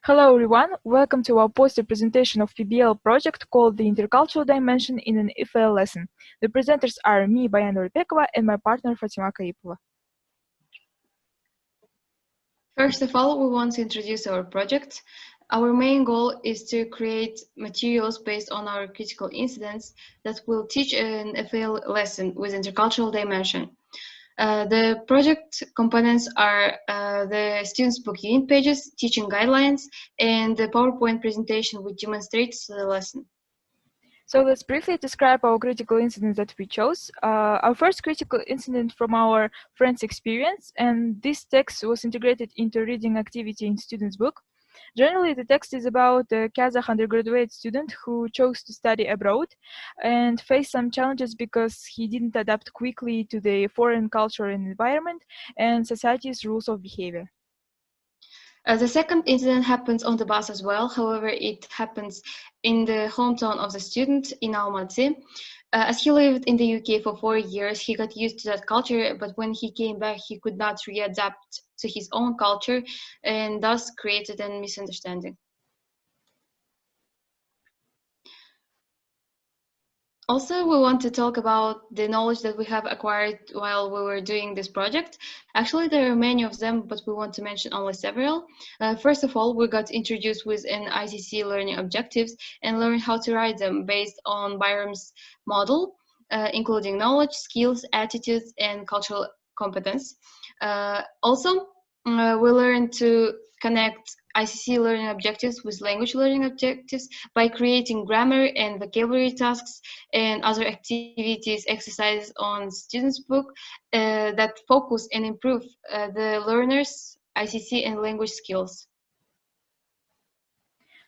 Hello everyone, welcome to our poster presentation of PBL project called the Intercultural Dimension in an EFL Lesson. The presenters are me, Bayan, and my partner Fatima Kaiypova. First of all, we want to introduce our project. Our main goal is to create materials based on our critical incidents that will teach an EFL lesson with intercultural dimension. The project components are the students' book unit pages, teaching guidelines, and the PowerPoint presentation which demonstrates the lesson. So let's briefly describe our critical incident that we chose. Our first critical incident from our friend's experience, and this text was integrated into a reading activity in student's book. Generally, the text is about a Kazakh undergraduate student who chose to study abroad and faced some challenges because he didn't adapt quickly to the foreign culture and environment and society's rules of behavior. The second incident happens on the bus as well. However, it happens in the hometown of the student in Almaty. As he lived in the UK for 4 years, he got used to that culture, but when he came back, he could not readapt to his own culture and thus created a misunderstanding. Also, we want to talk about the knowledge that we have acquired while we were doing this project. Actually, there are many of them, but we want to mention only several. First of all, we got introduced with an ICC learning objectives and learned how to write them based on Byram's model, including knowledge, skills, attitudes, and cultural competence. Also, we learned to connect ICC learning objectives with language learning objectives by creating grammar and vocabulary tasks and other activities, exercises on students' book that focus and improve the learners' ICC and language skills.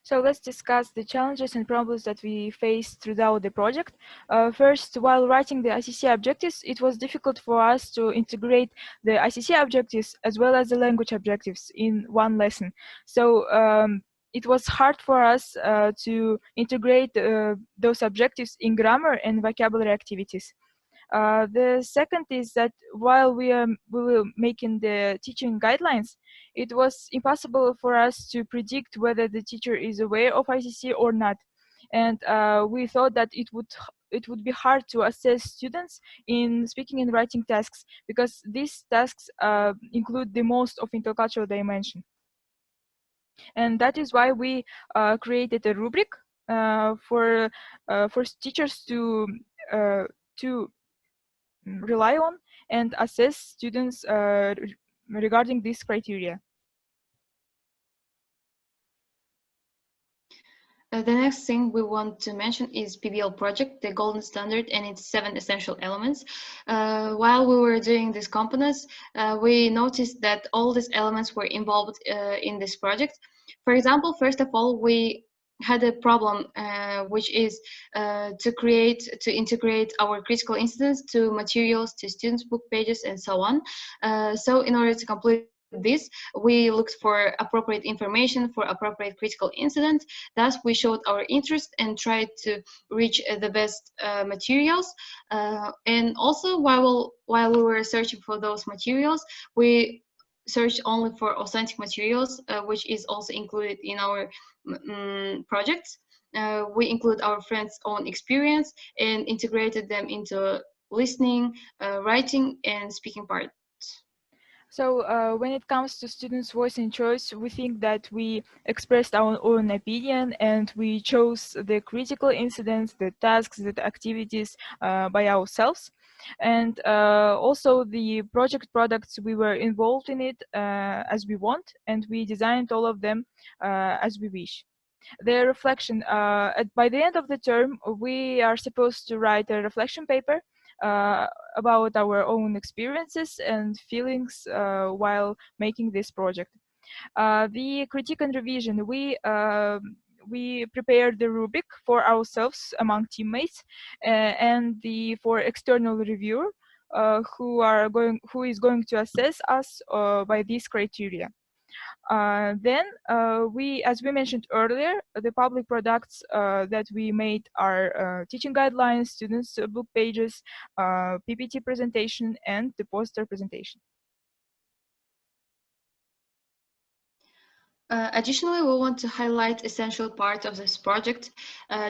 So let's discuss the challenges and problems that we faced throughout the project. First, while writing the ICC objectives, it was difficult for us to integrate the ICC objectives as well as the language objectives in one lesson. So it was hard for us to integrate those objectives in grammar and vocabulary activities. The second is that while we were making the teaching guidelines, it was impossible for us to predict whether the teacher is aware of ICC or not. And we thought that it would be hard to assess students in speaking and writing tasks because these tasks include the most of intercultural dimension. And that is why we created a rubric for teachers to rely on and assess students regarding these criteria. The next thing we want to mention is PBL project, the golden standard and its 7 essential elements. While we were doing these components, we noticed that all these elements were involved in this project. For example, first of all, we had a problem, which is to integrate our critical incidents to materials, to students' book pages, and so on. So in order to complete this, we looked for appropriate information for appropriate critical incident. Thus, we showed our interest and tried to reach the best materials. And also, while we were searching for those materials, we searched only for authentic materials, which is also included in our projects. We include our friends' own experience and integrated them into listening, writing, and speaking part. So when it comes to students' voice and choice, we think that we expressed our own opinion and we chose the critical incidents, the tasks, the activities by ourselves. And also the project products, we were involved in it as we want, and we designed all of them as we wish. The reflection, by the end of the term, we are supposed to write a reflection paper about our own experiences and feelings while making this project. The critique and revision, we prepared the rubric for ourselves among teammates and for external reviewer who is going to assess us by these criteria. Then as we mentioned earlier, the public products that we made are teaching guidelines, students' book pages, PPT presentation, and the poster presentation. Additionally, we want to highlight essential part of this project.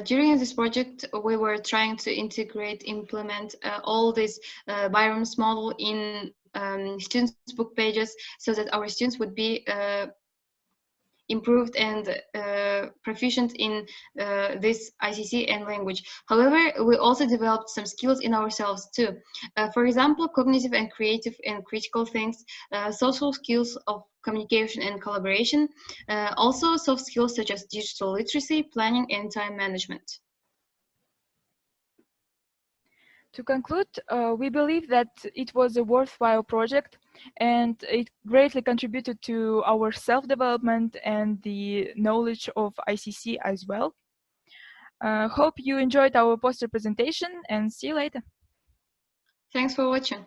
During this project, we were trying to integrate, implement all this Byram's model in students' book pages so that our students would be improved and proficient in this ICC and language. However, we also developed some skills in ourselves too. For example, cognitive and creative and critical things, social skills of communication and collaboration, also soft skills such as digital literacy, planning, and time management. To conclude, we believe that it was a worthwhile project and it greatly contributed to our self-development and the knowledge of ICC as well. Hope you enjoyed our poster presentation and see you later. Thanks for watching.